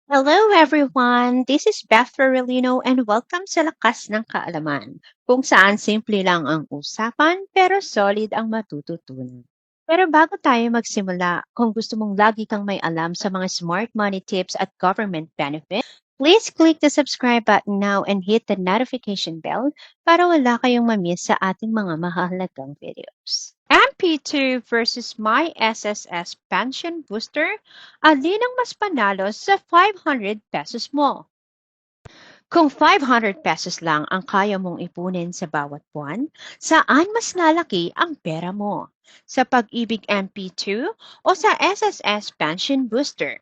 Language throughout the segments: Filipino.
Hello everyone! This is Beth Ferrellino and welcome sa Lakas ng Kaalaman, kung saan simple lang ang usapan pero solid ang matututunan. Pero bago tayo magsimula, kung gusto mong lagi kang may alam sa mga smart money tips at government benefits, please click the subscribe button now and hit the notification bell para wala kayong mamiss sa ating mga mahalagang videos. MP2 versus My SSS Pension Booster, alin ang mas panalo sa 500 pesos mo? Kung 500 pesos lang ang kaya mong ipunin sa bawat buwan, saan mas lalaki ang pera mo? Sa Pag-ibig MP2 o sa SSS Pension Booster?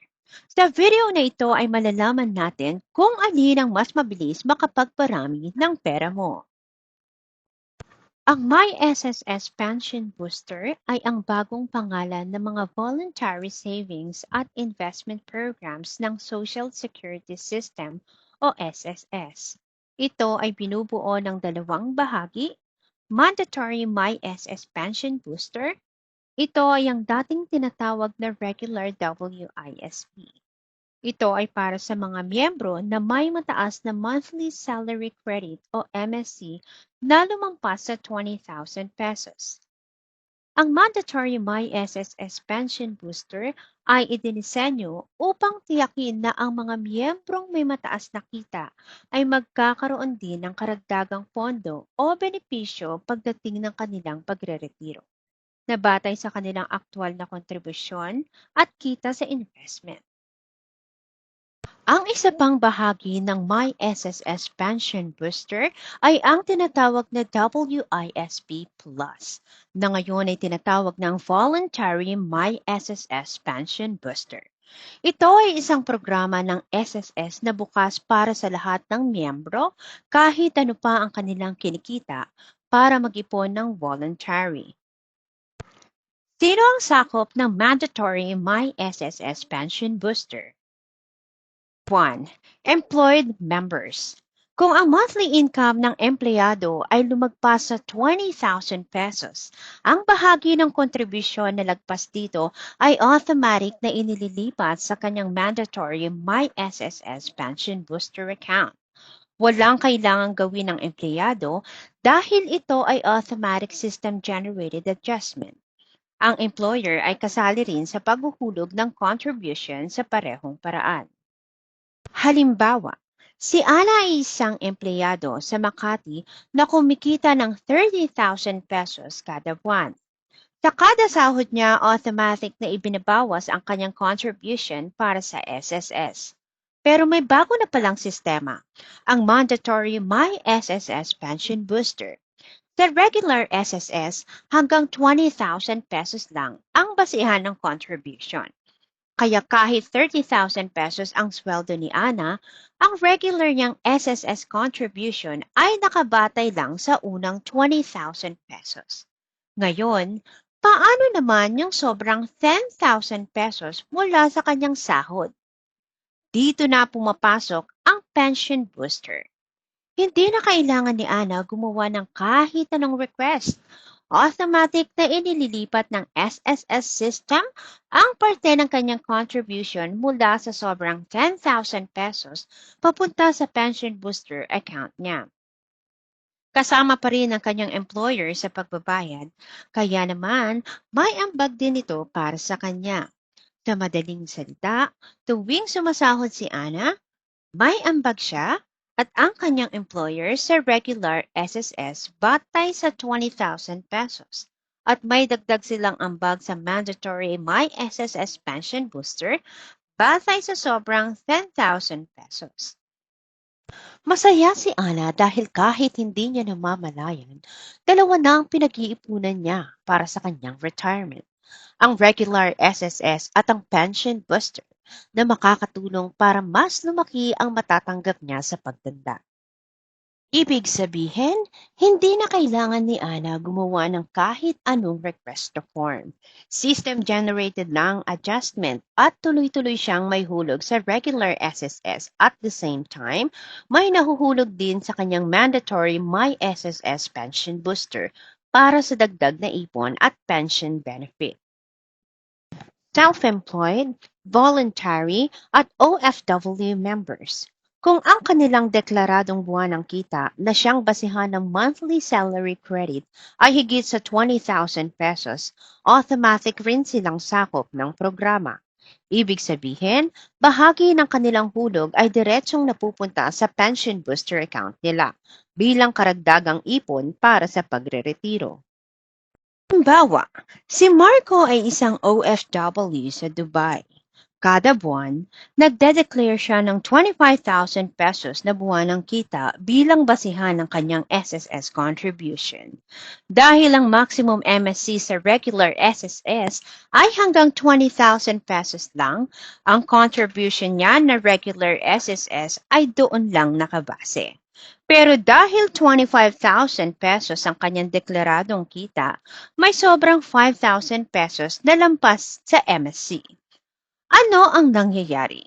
Sa video na ito ay malalaman natin kung alin ang mas mabilis makapagparami ng pera mo. Ang My SSS Pension Booster ay ang bagong pangalan ng mga voluntary savings at investment programs ng Social Security System o SSS. Ito ay binubuo ng dalawang bahagi, mandatory My SS Pension Booster. Ito ay ang dating tinatawag na regular WISP. Ito ay para sa mga miyembro na may mataas na monthly salary credit o MSC na lumampas sa 20,000 pesos. Ang mandatory My SSS Pension Booster ay idinisenyo upang tiyakin na ang mga miyembrong may mataas na kita ay magkakaroon din ng karagdagang pondo o benepisyo pagdating ng kanilang pagreretiro, na batay sa kanilang aktwal na kontribusyon at kita sa investment. Ang isa pang bahagi ng My SSS Pension Booster ay ang tinatawag na WISP Plus, na ngayon ay tinatawag ng Voluntary My SSS Pension Booster. Ito ay isang programa ng SSS na bukas para sa lahat ng miyembro kahit ano pa ang kanilang kinikita para mag-ipon ng voluntary. Sino ang sakop ng Mandatory My SSS Pension Booster? 1. Employed members. Kung ang monthly income ng empleyado ay lumagpas sa 20,000 pesos, ang bahagi ng kontribusyon na lagpas dito ay automatic na inililipat sa kanyang mandatory My SSS Pension Booster account. Walang kailangang gawin ng empleyado dahil ito ay automatic system-generated adjustment. Ang employer ay kasali rin sa paghuhulog ng contribution sa parehong paraan. Halimbawa, si Ana ay isang empleyado sa Makati na kumikita ng 30,000 pesos kada buwan. Sa kada sahod niya, automatic na ibinabawas ang kanyang contribution para sa SSS. Pero may bago na palang sistema, ang mandatory My SSS Pension Booster. Sa regular SSS, hanggang 20,000 pesos lang ang basihan ng contribution. Kaya kahit 30,000 pesos ang sweldo ni Ana, ang regular niyang SSS contribution ay nakabatay lang sa unang 20,000 pesos. Ngayon, paano naman yung sobrang 10,000 pesos mula sa kanyang sahod? Dito na pumapasok ang pension booster. Hindi na kailangan ni Ana gumawa ng kahit anong request. Automatic na inililipat ng SSS system ang parte ng kanyang contribution mula sa sobrang 10,000 pesos papunta sa pension booster account niya. Kasama pa rin ang kanyang employer sa pagbabayad, kaya naman may ambag din ito para sa kanya. Sa madaling salita, tuwing sumasahod si Ana, may ambag siya at ang kanyang employer sa regular SSS batay sa 20,000 pesos. At may dagdag silang ambag sa mandatory My SSS Pension Booster batay sa sobrang 10,000 pesos. Masaya si Ana dahil kahit hindi niya namamalayan, dalawa na ang pinag-iipunan niya para sa kanyang retirement. Ang regular SSS at ang pension booster na makakatulong para mas lumaki ang matatanggap niya sa pagtanda. Ibig sabihin, hindi na kailangan ni Ana gumawa ng kahit anong request form. System-generated lang adjustment at tuloy-tuloy siyang may hulog sa regular SSS at the same time, may nahuhulog din sa kanyang mandatory My SSS Pension Booster para sa dagdag na ipon at pension benefit. self-employed, voluntary, at OFW members. Kung ang kanilang deklaradong buwanang kita na siyang basihan ng monthly salary credit ay higit sa 20,000 pesos, automatic rin silang sakop ng programa. Ibig sabihin, bahagi ng kanilang hulog ay diretsong napupunta sa pension booster account nila bilang karagdagang ipon para sa pagreretiro. Halimbawa, si Marco ay isang OFW sa Dubai. Kada buwan, nagde-declare siya ng 25,000 pesos na buwanang kita bilang basihan ng kanyang SSS contribution. Dahil ang maximum MSC sa regular SSS ay hanggang 20,000 pesos lang, ang contribution niya na regular SSS ay doon lang nakabase. Pero dahil 25,000 pesos ang kanyang deklaradong kita, may sobrang 5,000 pesos na lampas sa MSC. Ano ang nangyayari?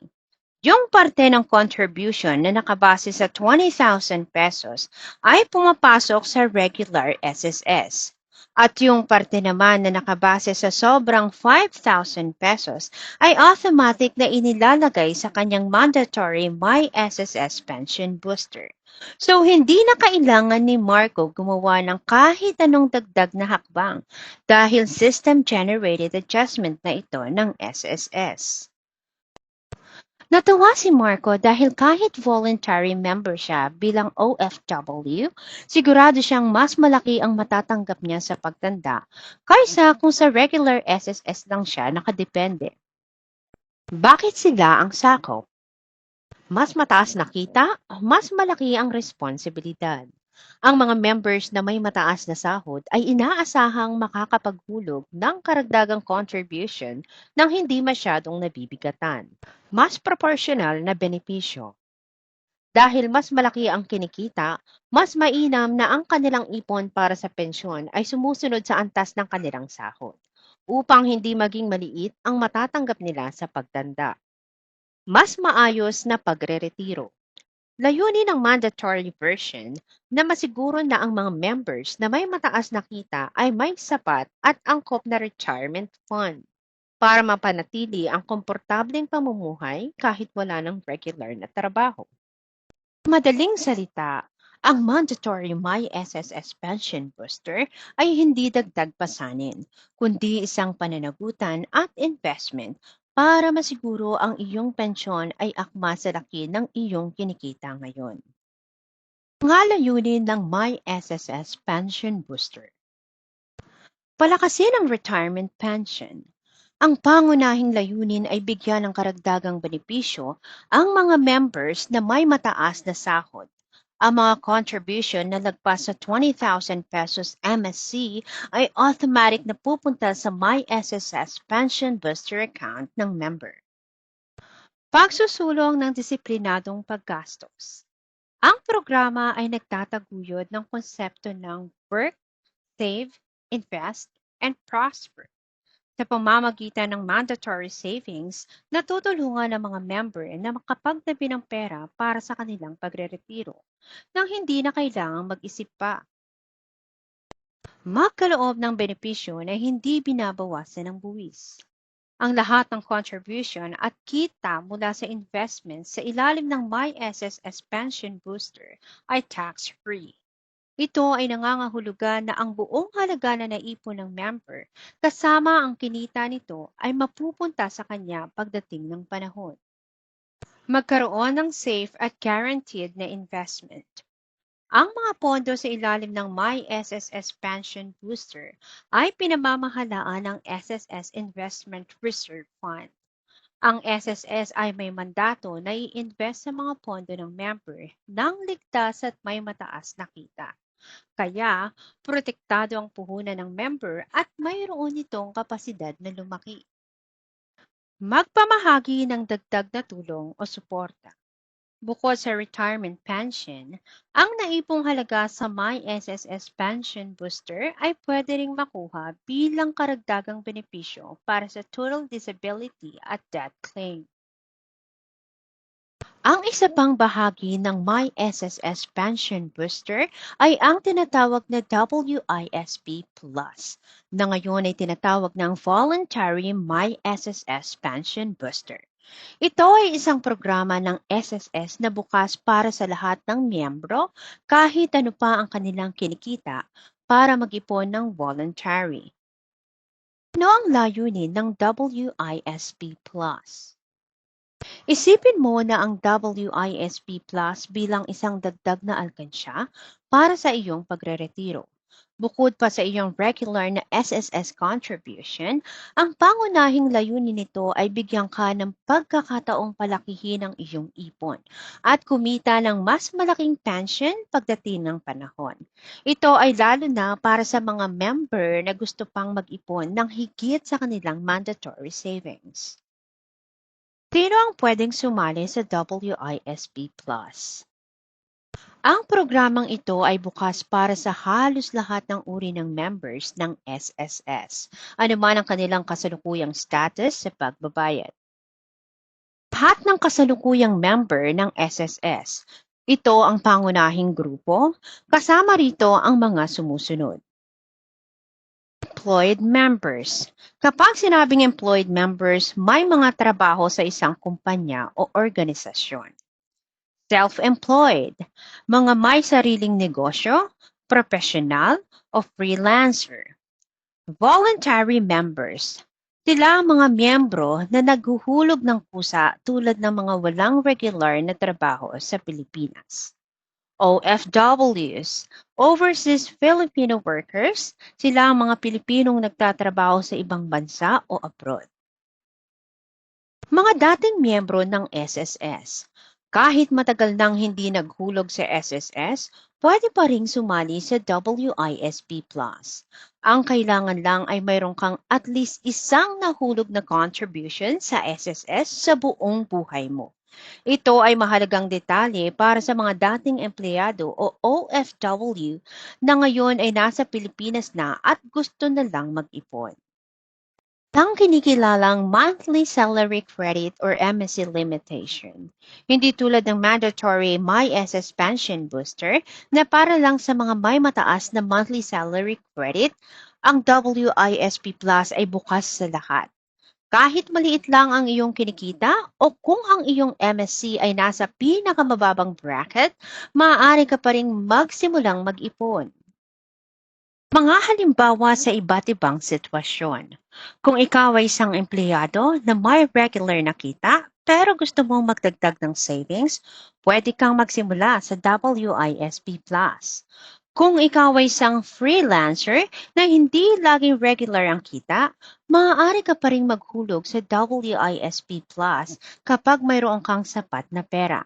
Yung parte ng contribution na nakabase sa 20,000 pesos ay pumapasok sa regular SSS. At yung parte naman na nakabase sa sobrang 5,000 pesos ay automatic na inilalagay sa kanyang mandatory My SSS Pension Booster. So, hindi na kailangan ni Marco gumawa ng kahit anong dagdag na hakbang dahil system-generated adjustment na ito ng SSS. Natuwa si Marco dahil kahit voluntary member siya bilang OFW, sigurado siyang mas malaki ang matatanggap niya sa pagtanda kaysa kung sa regular SSS lang siya nakadepende. Bakit sila ang sakop? Mas mataas na kita, mas malaki ang responsibilidad. Ang mga members na may mataas na sahod ay inaasahang makakapaghulog ng karagdagang contribution nang hindi masyadong nabibigatan. Mas proporsyonal na benepisyo. Dahil mas malaki ang kinikita, mas mainam na ang kanilang ipon para sa pensyon ay sumusunod sa antas ng kanilang sahod upang hindi maging maliit ang matatanggap nila sa pagtanda. Mas maayos na pagreretiro. Layunin ng mandatory version na masiguro na ang mga members na may mataas na kita ay may sapat at angkop na retirement fund para mapanatili ang komportableng pamumuhay kahit wala ng regular na trabaho. Madaling salita, ang mandatory My SSS Pension Booster ay hindi dagdag pasanin, kundi isang pananagutan at investment para masiguro ang iyong pensyon ay akma sa laki ng iyong kinikita ngayon. Mga layunin ng My SSS Pension Booster. Palakasin ang retirement pension. Ang pangunahing layunin ay bigyan ng karagdagang benepisyo ang mga members na may mataas na sahod. Ang mga contribution na lagpas sa 20,000 pesos MSC ay automatic na pupunta sa My SSS Pension Booster account ng member. Pagsusulong ng disiplinadong paggastos. Ang programa ay nagtataguyod ng konsepto ng work, save, invest, and prosper. Sa pamamagitan ng mandatory savings, natutulungan ang mga member na makapagtabi ng pera para sa kanilang pagreretiro nang hindi na kailangang mag-isip pa. Magkaloob ng benepisyo na hindi binabawasan ng buwis. Ang lahat ng contribution at kita mula sa investments sa ilalim ng My SSS Pension Booster ay tax-free. Ito ay nangangahulugan na ang buong halaga na naipon ng member kasama ang kinita nito ay mapupunta sa kanya pagdating ng panahon. Magkaroon ng safe at guaranteed na investment. Ang mga pondo sa ilalim ng My SSS Pension Booster ay pinamamahalaan ng SSS Investment Reserve Fund. Ang SSS ay may mandato na i-invest sa mga pondo ng member nang ligtas at may mataas na kita. Kaya, protektado ang puhunan ng member at mayroon itong kapasidad na lumaki. Magpamahagi ng dagdag na tulong o suporta. Bukod sa retirement pension, ang naipong halaga sa My SSS Pension Booster ay pwede ring makuha bilang karagdagang benepisyo para sa total disability at death claim. Ang isa pang bahagi ng My SSS Pension Booster ay ang tinatawag na WISP Plus, na ngayon ay tinatawag ng Voluntary My SSS Pension Booster. Ito ay isang programa ng SSS na bukas para sa lahat ng miyembro kahit ano pa ang kanilang kinikita para mag-ipon ng voluntary. Ano ang layunin ng WISP Plus? Isipin mo na ang WISP Plus bilang isang dagdag na alkansya para sa iyong pagreretiro. Bukod pa sa iyong regular na SSS contribution, ang pangunahing layunin nito ay bigyan ka ng pagkakataong palakihin ang iyong ipon at kumita ng mas malaking pension pagdating ng panahon. Ito ay lalo na para sa mga member na gusto pang mag-ipon ng higit sa kanilang mandatory savings. Sino ang pwedeng sumali sa WISP Plus? Ang programang ito ay bukas para sa halos lahat ng uri ng members ng SSS, anuman ang kanilang kasalukuyang status sa pagbabayad. Lahat ng kasalukuyang member ng SSS. Ito ang pangunahing grupo, kasama rito ang mga sumusunod. Employed members. Kapag sinabing employed members, may mga trabaho sa isang kumpanya o organisasyon. Self-employed, mga may sariling negosyo, professional, o freelancer. Voluntary members, sila ang mga miyembro na naghuhulog ng pusa tulad ng mga walang regular na trabaho sa Pilipinas. OFWs, Overseas Filipino Workers, sila ang mga Pilipinong nagtatrabaho sa ibang bansa o abroad. Mga dating miyembro ng SSS. Kahit matagal nang hindi naghulog sa SSS, pwede pa ring sumali sa WISP Plus. Ang kailangan lang ay mayroon kang at least isang nahulog na contribution sa SSS sa buong buhay mo. Ito ay mahalagang detalye para sa mga dating empleyado o OFW na ngayon ay nasa Pilipinas na at gusto na lang mag-ipon. Ang kinikilalang monthly salary credit or MSC limitation. Hindi tulad ng mandatory MySS pension booster na para lang sa mga may mataas na monthly salary credit, ang WISP Plus ay bukas sa lahat. Kahit maliit lang ang iyong kinikita o kung ang iyong MSC ay nasa pinakamababang bracket, maaari ka pa ring magsimulang mag-ipon. Mga halimbawa sa iba't ibang sitwasyon. Kung ikaw ay isang empleyado na may regular na kita pero gusto mong magdagdag ng savings, pwede kang magsimula sa WISP Plus. Kung ikaw ay isang freelancer na hindi laging regular ang kita, maaari ka pa ring maghulog sa WISP Plus kapag mayroon kang sapat na pera.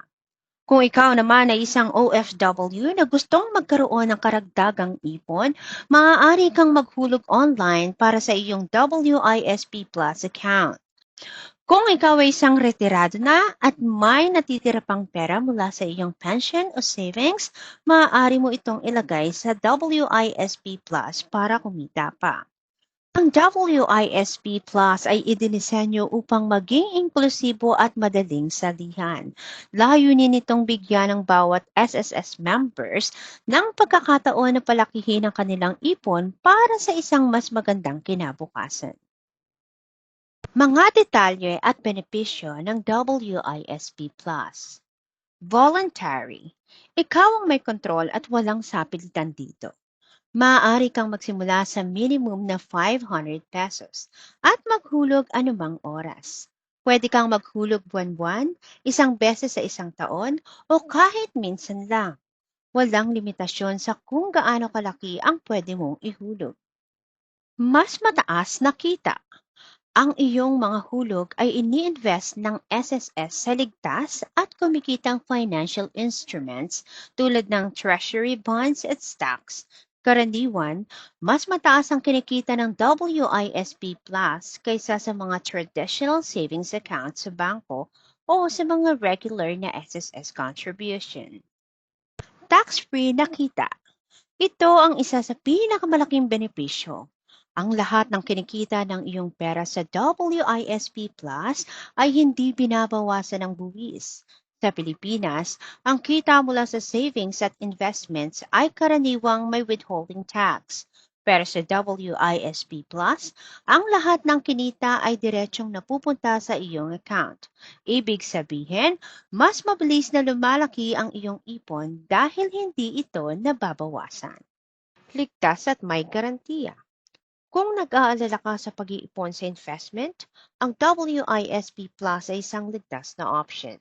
Kung ikaw naman ay isang OFW na gustong magkaroon ng karagdagang ipon, maaari kang maghulog online para sa iyong WISP Plus account. Kung ikaw ay isang retirado na at may natitira pang pera mula sa iyong pension o savings, maaari mo itong ilagay sa WISP Plus para kumita pa. Ang WISP Plus ay idinisenyo upang maging inklusibo at madaling salihan. Layunin nitong bigyan ng bawat SSS members ng pagkakataon na palakihin ang kanilang ipon para sa isang mas magandang kinabukasan. Mga detalye at benepisyo ng WISP Plus. Voluntary. Ikaw ang may kontrol at walang sapilitan dito. Maaari kang magsimula sa minimum na 500 pesos at maghulog anumang oras. Pwede kang maghulog buwan-buwan, isang beses sa isang taon, o kahit minsan lang. Walang limitasyon sa kung gaano kalaki ang pwede mong ihulog. Mas mataas na kita. Ang iyong mga hulog ay ini-invest ng SSS sa ligtas at kumikitang financial instruments tulad ng treasury bonds at stocks. Karaniwan, mas mataas ang kinikita ng WISP Plus kaysa sa mga traditional savings accounts sa bangko o sa mga regular na SSS contribution. Tax-free na kita. Ito ang isa sa pinakamalaking benepisyo. Ang lahat ng kinikita ng iyong pera sa WISP Plus ay hindi binabawasan ng buwis. Sa Pilipinas, ang kita mula sa savings at investments ay karaniwang may withholding tax. Pero sa WISP Plus, ang lahat ng kinita ay diretsong napupunta sa iyong account. Ibig sabihin, mas mabilis na lumalaki ang iyong ipon dahil hindi ito nababawasan. Ligtas at may garantiya. Kung nag-aalala ka sa pag-iipon sa investment, ang WISP Plus ay isang ligtas na option.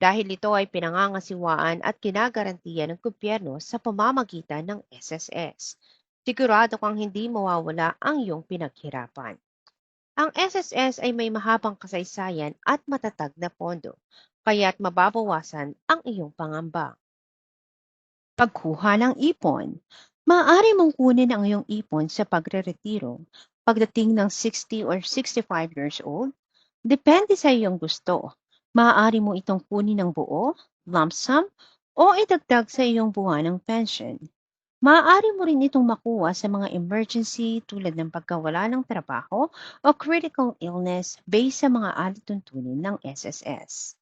Dahil ito ay pinangangasiwaan at kinagarantiya ng gobyerno sa pamamagitan ng SSS. Sigurado kang hindi mawawala ang iyong pinaghirapan. Ang SSS ay may mahabang kasaysayan at matatag na pondo, kaya't mababawasan ang iyong pangamba. Pagkuha ng ipon. Maaari mong kunin ang iyong ipon sa pagreretiro pagdating ng 60 or 65 years old. Depende sa iyong gusto. Maaari mo itong kunin ng buo, lump sum, o idagdag sa iyong buwanang pension. Maaari mo rin itong makuha sa mga emergency tulad ng pagkawala ng trabaho o critical illness based sa mga alituntunin ng SSS.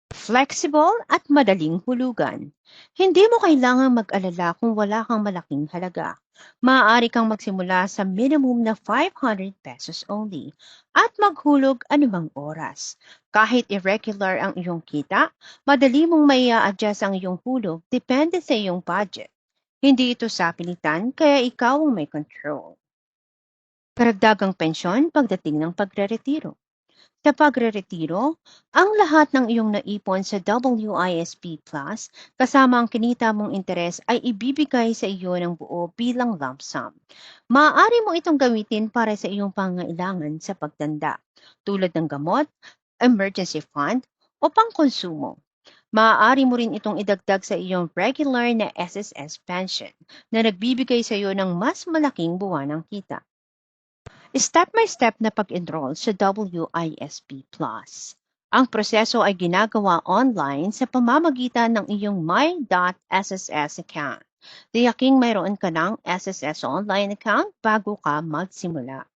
Flexible at madaling hulugan. Hindi mo kailangang mag-alala kung wala kang malaking halaga. Maaari kang magsimula sa minimum na 500 pesos only at maghulog anumang oras. Kahit irregular ang iyong kita, madali mong maia-adjust ang iyong hulog depende sa iyong budget. Hindi ito sapilitan kaya ikaw ang may control. Karagdagang pensyon pagdating ng pagreretiro. Sa pagreretiro, ang lahat ng iyong naipon sa WISP Plus kasama ang kinita mong interes ay ibibigay sa iyo ng buo bilang lump sum. Maaari mo itong gamitin para sa iyong pangailangan sa pagtanda, tulad ng gamot, emergency fund, o pangkonsumo. Maaari mo rin itong idagdag sa iyong regular na SSS pension na nagbibigay sa iyo ng mas malaking buwanang kita. Step-by-step na pag-enroll sa WISP Plus. Ang proseso ay ginagawa online sa pamamagitan ng iyong my.sss account. Tiyaking mayroon ka ng SSS online account bago ka magsimula.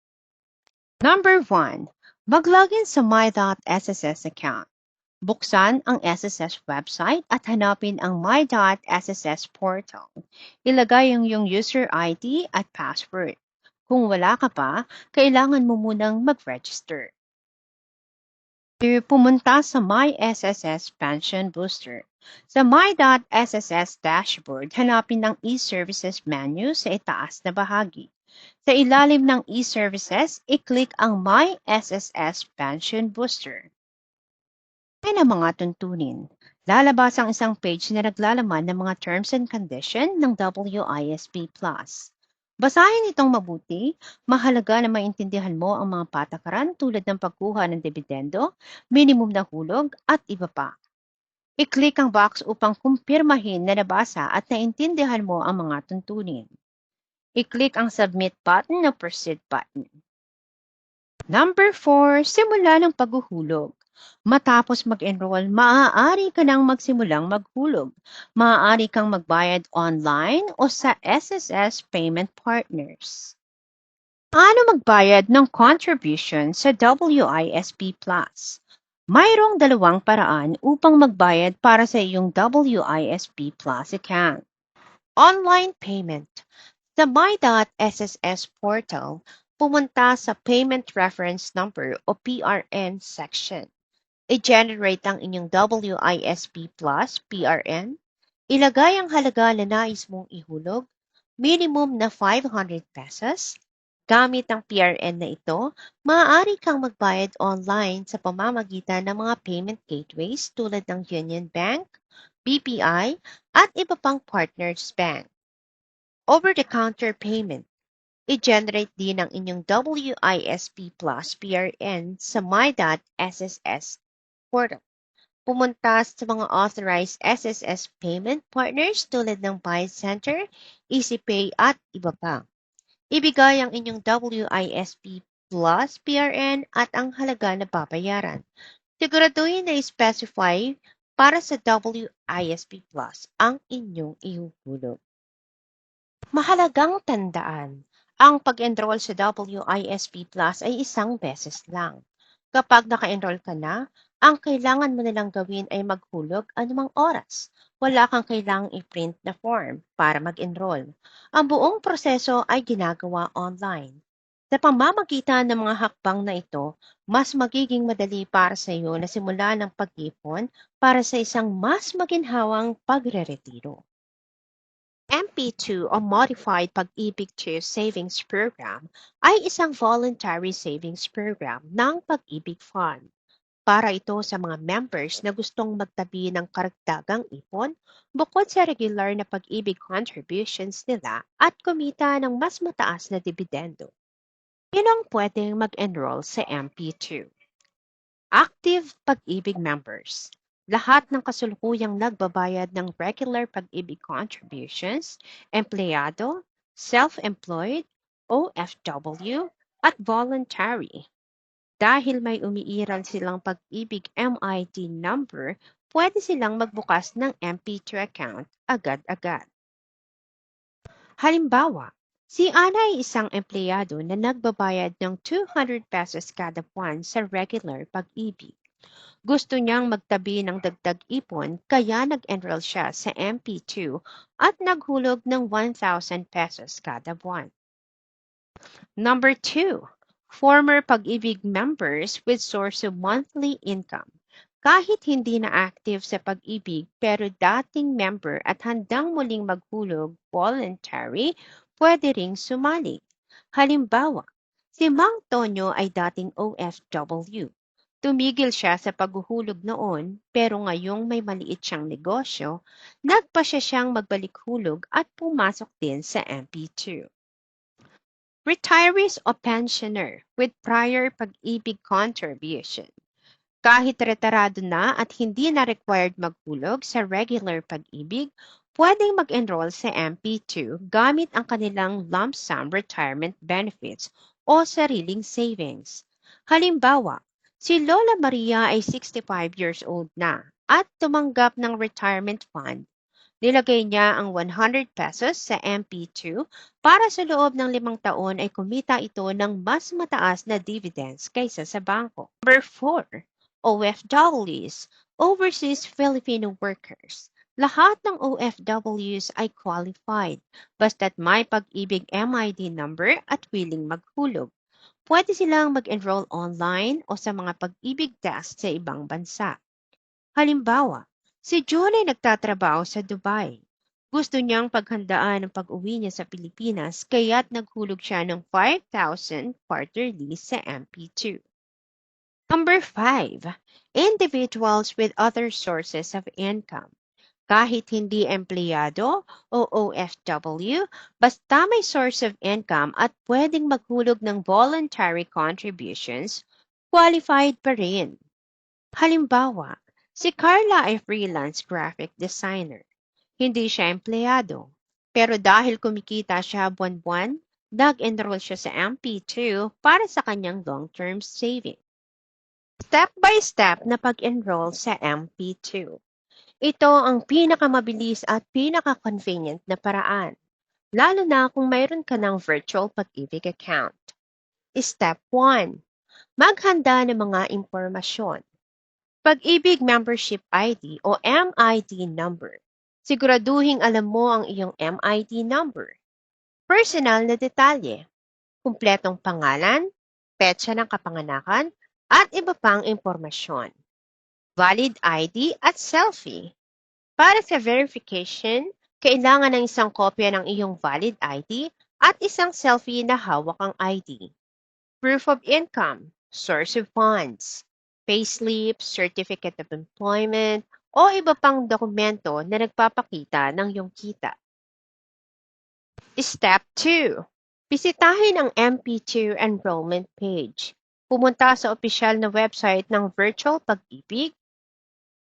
Number 1. Mag-login sa my.sss account. Buksan ang SSS website at hanapin ang my.sss portal. Ilagay ang iyong user ID at password. Kung wala ka pa, kailangan mo munang mag-register. Pumunta sa My SSS Pension Booster. Sa My.SSS dashboard, hanapin ang e-services menu sa itaas na bahagi. Sa ilalim ng e-services, i-click ang My SSS Pension Booster. Ay na mga tuntunin. Lalabas ang isang page na naglalaman ng mga terms and conditions ng WISP Plus. Basahin itong mabuti, mahalaga na maintindihan mo ang mga patakaran tulad ng pagkuha ng dibidendo, minimum na hulog, at iba pa. I-click ang box upang kumpirmahin na nabasa at naintindihan mo ang mga tuntunin. I-click ang Submit button o Proceed button. Number 4, simula ng paghuhulog. Matapos mag-enroll, maaari ka nang magsimulang maghulog. Maaari kang magbayad online o sa SSS Payment Partners. Paano magbayad ng contribution sa WISP Plus? Mayroong dalawang paraan upang magbayad para sa iyong WISP Plus account. Online payment. Sa My.SSS portal, pumunta sa Payment Reference Number o PRN section. I-generate ang inyong WISP Plus PRN. Ilagay ang halaga na nais mong ihulog, minimum na 500 pesos. Gamit ang PRN na ito, maaari kang magbayad online sa pamamagitan ng mga payment gateways tulad ng Union Bank, BPI, at iba pang partners bank. Over-the-counter payment. I-generate din ang inyong WISP Plus PRN sa My.SSS portal. Pumunta sa mga authorized SSS payment partners tulad ng Buy Center, EasyPay at iba pa. Ibigay ang inyong WISP Plus PRN at ang halaga na babayaran. Siguraduhin na i-specify para sa WISP Plus ang inyong ihuhulog. Mahalagang tandaan, ang pag-enroll sa WISP Plus ay isang beses lang. Kapag naka-enroll ka na, ang kailangan mo nilang gawin ay maghulog anumang oras. Wala kang kailangang i-print na form para mag-enroll. Ang buong proseso ay ginagawa online. Sa pamamagitan ng mga hakbang na ito, mas magiging madali para sa iyo na simulan ang pag-ipon para sa isang mas maginhawang pagre-retiro. MP2 o Modified Pag-ibig 2 Savings Program ay isang voluntary savings program ng Pag-ibig Fund. Para ito sa mga members na gustong magtabi ng karagdagang ipon bukod sa regular na pag-ibig contributions nila at kumita ng mas mataas na dividendo. Sino ang pwedeng mag-enroll sa MP2? Active Pag-ibig members. Lahat ng kasulukuyang nagbabayad ng regular pag-ibig contributions, empleyado, self-employed, OFW, at voluntary. Dahil may umiiral silang pag-ibig MID number, pwede silang magbukas ng MP2 account agad-agad. Halimbawa, si Ana ay isang empleyado na nagbabayad ng 200 pesos kada buwan sa regular pag-ibig. Gusto niyang magtabi ng dagdag ipon kaya nag-enroll siya sa MP2 at naghulog ng 1,000 pesos kada buwan. Number 2, former Pag-ibig members with source of monthly income. Kahit hindi na active sa Pag-ibig pero dating member at handang muling maghulog voluntary, pwede ring sumali. Halimbawa, si Mang Tonyo ay dating OFW. Tumigil siya sa paghuhulog noon pero ngayong may maliit siyang negosyo, nagpasya siyang magbalik hulog at pumasok din sa MP2. Retirees o pensioner with prior pag-ibig contribution. Kahit retirado na at hindi na required maghulog sa regular pag-ibig, pwedeng mag-enroll sa MP2 gamit ang kanilang lump sum retirement benefits o sariling savings. Halimbawa, si Lola Maria ay 65 years old na at tumanggap ng retirement fund. Nilagay niya ang 100 pesos sa MP2 para sa loob ng 5 taon ay kumita ito ng mas mataas na dividends kaysa sa bangko. Number 4, OFWs, Overseas Filipino Workers. Lahat ng OFWs ay qualified basta't may Pag-ibig MID number at willing maghulog. Pwede silang mag-enroll online o sa mga pag-ibig desk sa ibang bansa. Halimbawa, si John ay nagtatrabaho sa Dubai. Gusto niyang paghandaan ang pag-uwi niya sa Pilipinas kaya't naghulog siya ng 5,000 quarterly sa MP2. Number 5, individuals with other sources of income. Kahit hindi empleyado o OFW, basta may source of income at pwedeng maghulog ng voluntary contributions, qualified pa rin. Halimbawa, si Carla ay freelance graphic designer. Hindi siya empleyado. Pero dahil kumikita siya buwan-buwan, nag-enroll siya sa MP2 para sa kanyang long-term saving. Step-by-step na pag-enroll sa MP2. Ito ang pinakamabilis at pinaka-convenient na paraan, lalo na kung mayroon ka ng virtual pag-ibig account. Step 1. Maghanda ng mga impormasyon. Pag-ibig Membership ID o MID number. Siguraduhing alam mo ang iyong MID number. Personal na detalye. Kumpletong pangalan, petsa ng kapanganakan, at iba pang impormasyon. Valid ID at selfie. Para sa verification, kailangan ng isang kopya ng iyong valid ID at isang selfie na hawak ang ID. Proof of income, source of funds, payslip, certificate of employment, o iba pang dokumento na nagpapakita ng iyong kita. Step 2. Bisitahin ang MP2 enrollment page. Pumunta sa opisyal na website ng Virtual Pag-ibig.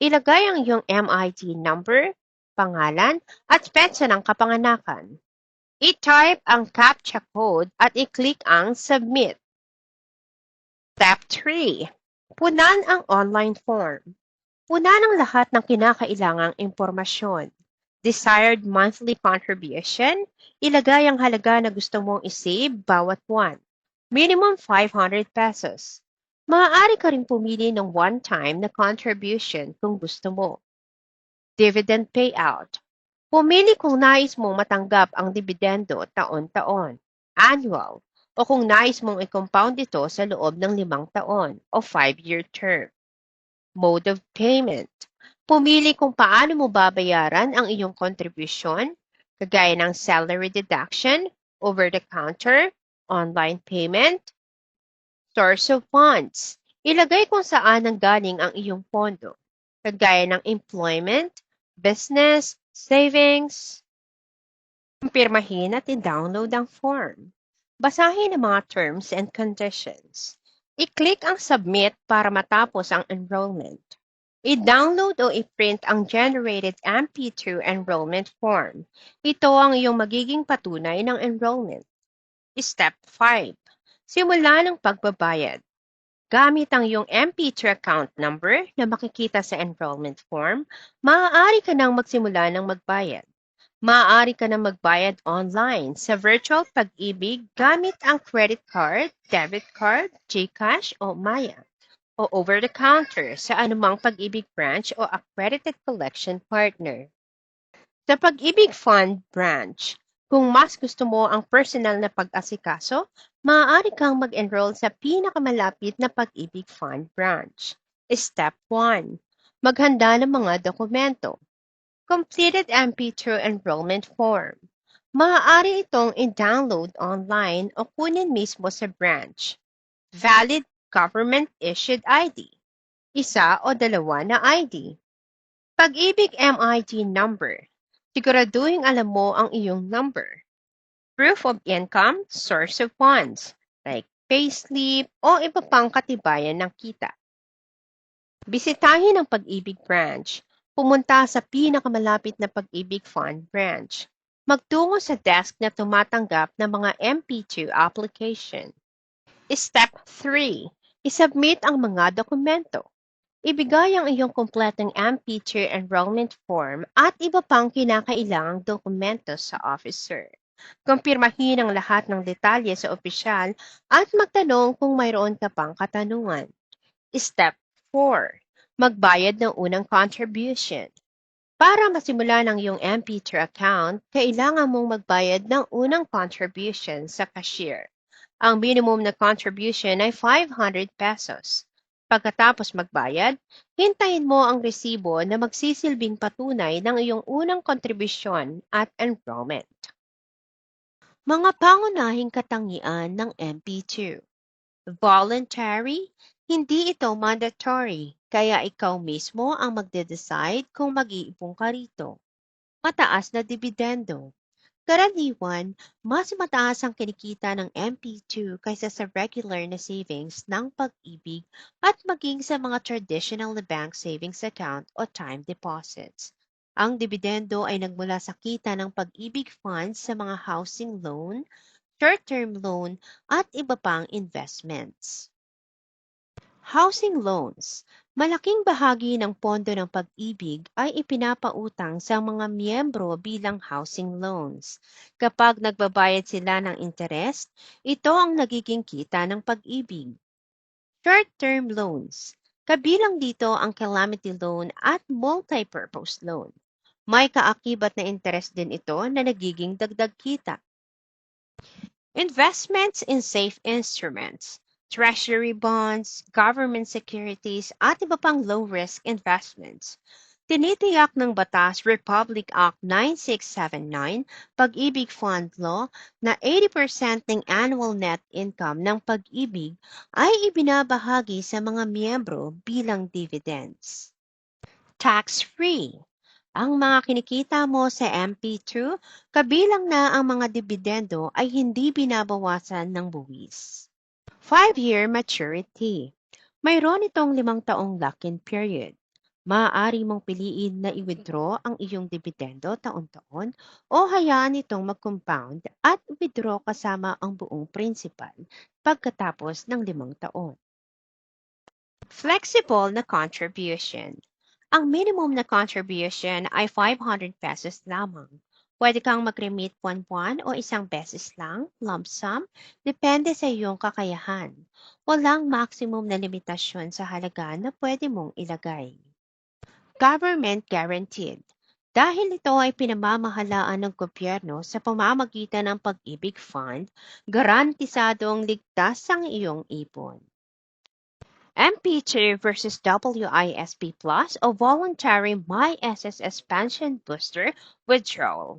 Ilagay ang iyong MID number, pangalan, at petsa ng kapanganakan. I-type ang CAPTCHA code at i-click ang Submit. Step 3. Punan ang online form. Punan ang lahat ng kinakailangang impormasyon. Desired monthly contribution, ilagay ang halaga na gusto mong isave bawat buwan. Minimum 500 pesos. Maaari ka rin pumili ng one-time na contribution kung gusto mo. Dividend payout. Pumili kung nais mong matanggap ang dibidendo taon-taon, annual, o kung nais mong i-compound ito sa loob ng 5 taon o 5-year term. Mode of payment. Pumili kung paano mo babayaran ang iyong kontribusyon, kagaya ng salary deduction, over-the-counter, online payment. Source of funds. Ilagay kung saan nanggaling ang iyong pondo, kagaya ng employment, business, savings. Kumpirmahin at i-download ang form. Basahin ang mga terms and conditions. I-click ang submit para matapos ang enrollment. I-download o i-print ang generated MP2 enrollment form. Ito ang iyong magiging patunay ng enrollment. Step 5. Simula ng pagbabayad. Gamit ang iyong MP2 account number na makikita sa enrollment form, maaari ka nang magsimula ng magbayad. Maaari ka nang magbayad online sa Virtual Pag-ibig gamit ang credit card, debit card, GCash o Maya, o over-the-counter sa anumang Pag-ibig branch o accredited collection partner. Sa Pag-ibig Fund branch, kung mas gusto mo ang personal na pag-asikaso, maaari kang mag-enroll sa pinakamalapit na Pag-ibig Fund branch. Step 1. Maghanda ng mga dokumento. Completed MP2 enrollment form. Maaari itong i-download online o kunin mismo sa branch. Valid government-issued ID. Isa o dalawa na ID. Pag-ibig MID number. Siguraduhin alam mo ang iyong number. Proof of income, source of funds, like payslip o iba pang katibayan ng kita. Bisitahin ang Pag-ibig branch. Pumunta sa pinakamalapit na Pag-ibig Fund branch. Magtungo sa desk na tumatanggap ng mga MP2 application. Step 3. I-submit ang mga dokumento. Ibigay ang iyong kumpletong MP2 enrollment form at iba pang kinakailangang dokumento sa officer. Kumpirmahin ang lahat ng detalye sa opisyal at magtanong kung mayroon ka pang katanungan. Step 4. Magbayad ng unang contribution. Para masimulan ang iyong MP2 account, kailangan mong magbayad ng unang contribution sa cashier. Ang minimum na contribution ay 500 pesos. Pagkatapos magbayad, hintayin mo ang resibo na magsisilbing patunay ng iyong unang kontribusyon at enrollment. Mga pangunahing katangian ng MP2. Voluntary, hindi ito mandatory, kaya ikaw mismo ang magde-decide kung mag-iipon ka rito. Mataas na dibidendo. Karaniwan, mas mataas ang kinikita ng MP2 kaysa sa regular na savings ng Pag-ibig at maging sa mga traditional na bank savings account o time deposits. Ang dibidendo ay nagmula sa kita ng Pag-ibig funds sa mga housing loan, short-term loan, at iba pang investments. Housing loans. Malaking bahagi ng pondo ng Pag-ibig ay ipinapautang sa mga miyembro bilang housing loans. Kapag nagbabayad sila ng interest, ito ang nagiging kita ng Pag-ibig. Short-term loans. Kabilang dito ang calamity loan at multi-purpose loan. May kaakibat na interest din ito na nagiging dagdag kita. Investments in safe instruments, treasury bonds, government securities, at iba pang low-risk investments. Tinitiyak ng Batas Republic Act 9679, Pag-ibig Fund Law, na 80% ng annual net income ng Pag-ibig ay ibinabahagi sa mga miyembro bilang dividends. Tax-free. Ang mga kinikita mo sa MP2, kabilang na ang mga dibidendo ay hindi binabawasan ng buwis. 5-year maturity. Mayroon itong 5 taong lock-in period. Maaari mong piliin na i-withdraw ang iyong dibidendo taon-taon o hayaan itong mag-compound at withdraw kasama ang buong principal pagkatapos ng 5 taon. Flexible na contribution. Ang minimum na contribution ay 500 pesos lamang. Pwede kang mag-remit buwan-buwan o isang beses lang, lump sum, depende sa iyong kakayahan. Walang maximum na limitasyon sa halaga na pwede mong ilagay. Government guaranteed. Dahil ito ay pinamamahalaan ng gobyerno sa pamamagitan ng Pag-ibig Fund, garantisadong ligtas ang iyong ipon. MP2 versus WISP Plus o Voluntary My SSS Pension Booster Withdrawal.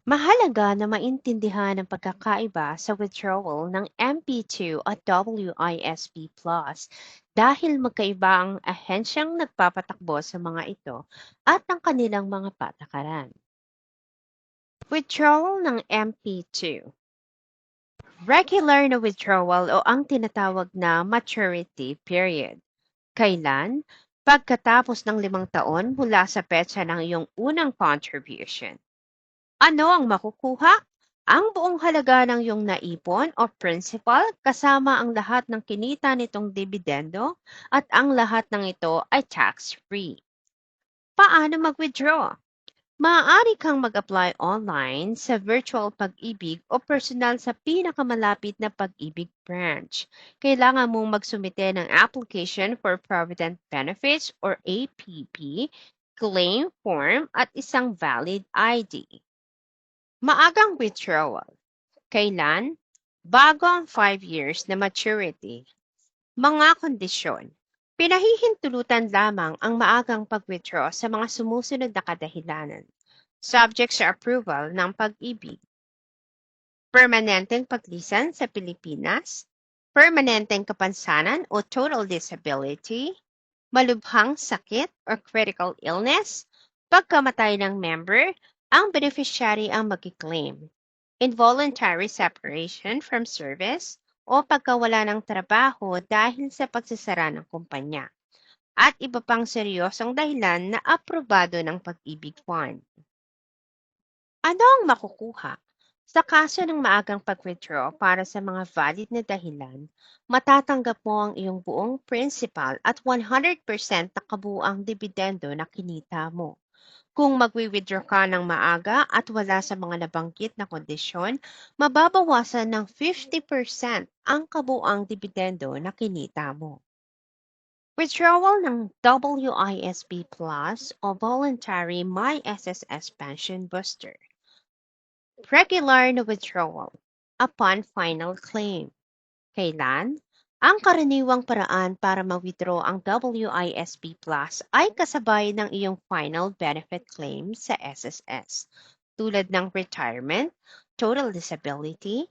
Mahalaga na maintindihan ang pagkakaiba sa withdrawal ng MP2 at WISP Plus dahil magkaiba ang ahensyang nagpapatakbo sa mga ito at ang kanilang mga patakaran. Withdrawal ng MP2. Regular na withdrawal o ang tinatawag na maturity period. Kailan? Pagkatapos ng 5 taon mula sa petsa ng iyong unang contribution. Ano ang makukuha? Ang buong halaga ng iyong naipon o principal kasama ang lahat ng kinita nitong dividendo at ang lahat ng ito ay tax-free. Paano mag-withdraw? Maaari kang mag-apply online sa Virtual Pag-ibig o personal sa pinakamalapit na Pag-ibig branch. Kailangan mong magsumite ng Application for Provident Benefits or APP, claim form at isang valid ID. Maagang withdrawal. Kailan? Bago ang 5 years na maturity. Mga kondisyon. Pinahihintulutan lamang ang maagang pag-withdraw sa mga sumusunod na kadahilanan. Subject sa approval ng Pag-ibig. Permanenteng paglisan sa Pilipinas. Permanenteng kapansanan o total disability. Malubhang sakit or critical illness. Pagkamatay ng member, ang beneficiary ang mag-claim. Involuntary separation from service o pagkawala ng trabaho dahil sa pagsasara ng kumpanya, at iba pang seryosong dahilan na aprobado ng Pag-ibig Fund. Ano ang makukuha? Sa kaso ng maagang pag-withdraw para sa mga valid na dahilan, matatanggap mo ang iyong buong principal at 100% na kabuuang dividendo na kinita mo. Kung magwi-withdraw ka ng maaga at wala sa mga nabanggit na kondisyon, mababawasan ng 50% ang kabuang dividendo na kinita mo. Withdrawal ng WISP Plus o Voluntary My SSS Pension Booster. Regular na withdrawal upon final claim. Kailan? Ang karaniwang paraan para ma-withdraw ang WISP Plus ay kasabay ng iyong final benefit claim sa SSS, tulad ng retirement, total disability,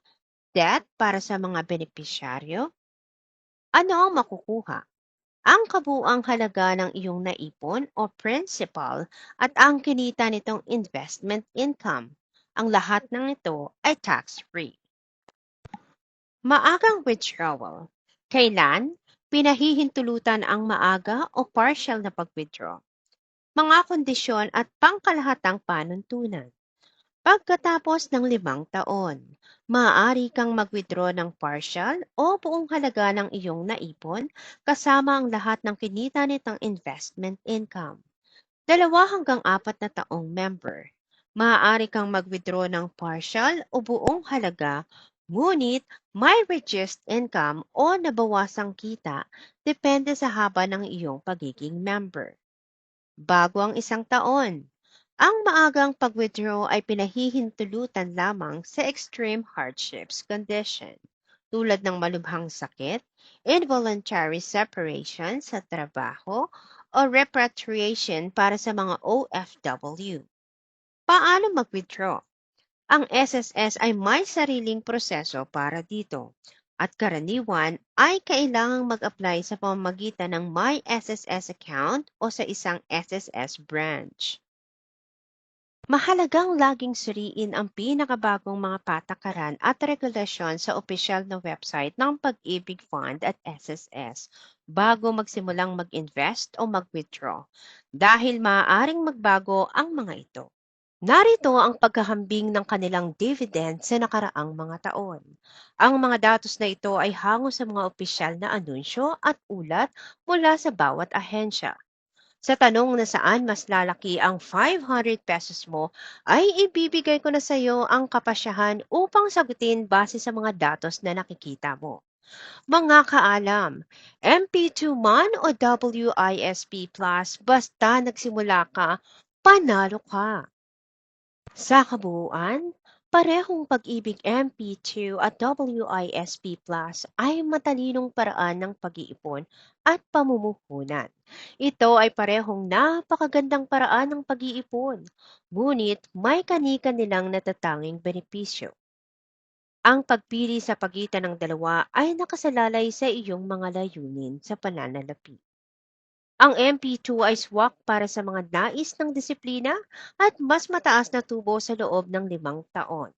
death para sa mga benepisyaryo. Ano ang makukuha? Ang kabuuang halaga ng iyong naipon o principal at ang kinita nitong investment income. Ang lahat ng ito ay tax-free. Maagang withdrawal. Kailan? Pinahihintulutan ang maaga o partial na pag-withdraw. Mga kondisyon at pangkalahatang panuntunan. Pagkatapos ng 5 taon, maaari kang mag-withdraw ng partial o buong halaga ng iyong naipon kasama ang lahat ng kinita nitong investment income. 2 hanggang 4 na taong member. Maaari kang mag-withdraw ng partial o buong halaga, ngunit may reduced income o nabawasang kita depende sa haba ng iyong pagiging member. Bago ang 1 taon, ang maagang pag-withdraw ay pinahihintulutan lamang sa extreme hardships condition, tulad ng malubhang sakit, involuntary separation sa trabaho, o repatriation para sa mga OFW. Paano mag-withdraw? Ang SSS ay may sariling proseso para dito, at karaniwan ay kailangang mag-apply sa pamamagitan ng My SSS account o sa isang SSS branch. Mahalagang laging suriin ang pinakabagong mga patakaran at regulasyon sa opisyal na website ng Pag-ibig Fund at SSS bago magsimulang mag-invest o mag-withdraw dahil maaaring magbago ang mga ito. Narito ang paghahambing ng kanilang dividend sa nakaraang mga taon. Ang mga datos na ito ay hango sa mga opisyal na anunsyo at ulat mula sa bawat ahensya. Sa tanong na saan mas lalaki ang 500 pesos mo, ay ibibigay ko na sa iyo ang kapasyahan upang sagutin base sa mga datos na nakikita mo. Mga kaalam, MP2 man o WISP Plus, basta nagsimula ka, panalo ka. Sa kabuuan, parehong pag-ibig MP2 at WISP Plus ay matalinong paraan ng pag-iipon at pamumuhunan. Ito ay parehong napakagandang paraan ng pag-iipon, ngunit may kanika-nilang natatanging benepisyo. Ang pagpili sa pagitan ng dalawa ay nakasalalay sa iyong mga layunin sa pananalapi. Ang MP2 ay swak para sa mga nais ng disiplina at mas mataas na tubo sa loob ng 5 taon.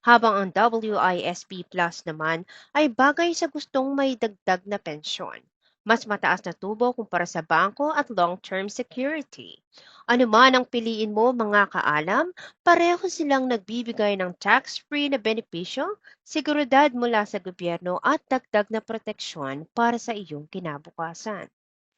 Habang ang WISP Plus naman ay bagay sa gustong may dagdag na pensyon. Mas mataas na tubo kumpara sa bangko at long-term security. Ano man ang piliin mo mga kaalam, pareho silang nagbibigay ng tax-free na benepisyo, seguridad mula sa gobyerno at dagdag na proteksyon para sa iyong kinabukasan.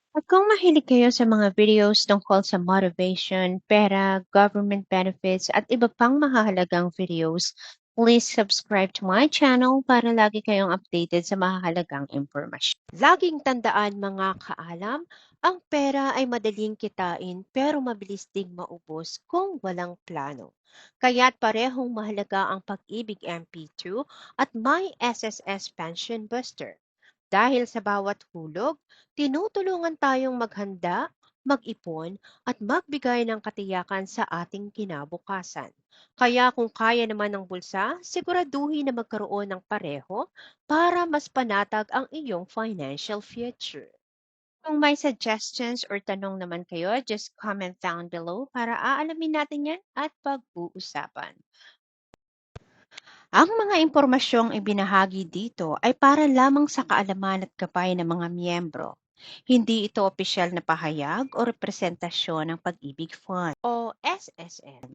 At kung mahilig kayo sa mga videos tungkol sa motivation, pera, government benefits at iba pang mahahalagang videos, please subscribe to my channel para lagi kayong updated sa mahahalagang impormasyon. Laging tandaan mga kaalam, ang pera ay madaling kitain pero mabilis ding maubos kung walang plano. Kaya't parehong mahalaga ang pag-ibig MP2 at may SSS Pension Buster. Dahil sa bawat hulog, tinutulungan tayong maghanda, mag-ipon at magbigay ng katiyakan sa ating kinabukasan. Kaya kung kaya naman ng bulsa, siguraduhin na magkaroon ng pareho para mas panatag ang iyong financial future. Kung may suggestions or tanong naman kayo, just comment down below para aalamin natin yan at pag-uusapan. Ang mga impormasyong ibinahagi dito ay para lamang sa kaalaman at gabay ng mga miyembro. Hindi ito opisyal na pahayag o representasyon ng Pag-ibig Fund o SSN.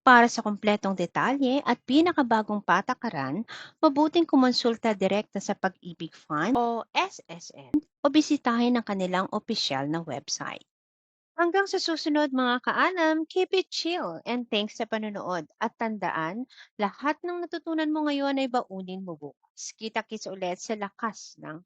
Para sa kumpletong detalye at pinakabagong patakaran, mabuting kumonsulta direkta sa Pag-ibig Fund o SSN o bisitahin ang kanilang opisyal na website. Hanggang sa susunod mga kaalam, keep it chill and thanks sa panonood. At tandaan, lahat ng natutunan mo ngayon ay baunin mo bukas. Kita-kits ulit sa lakas ng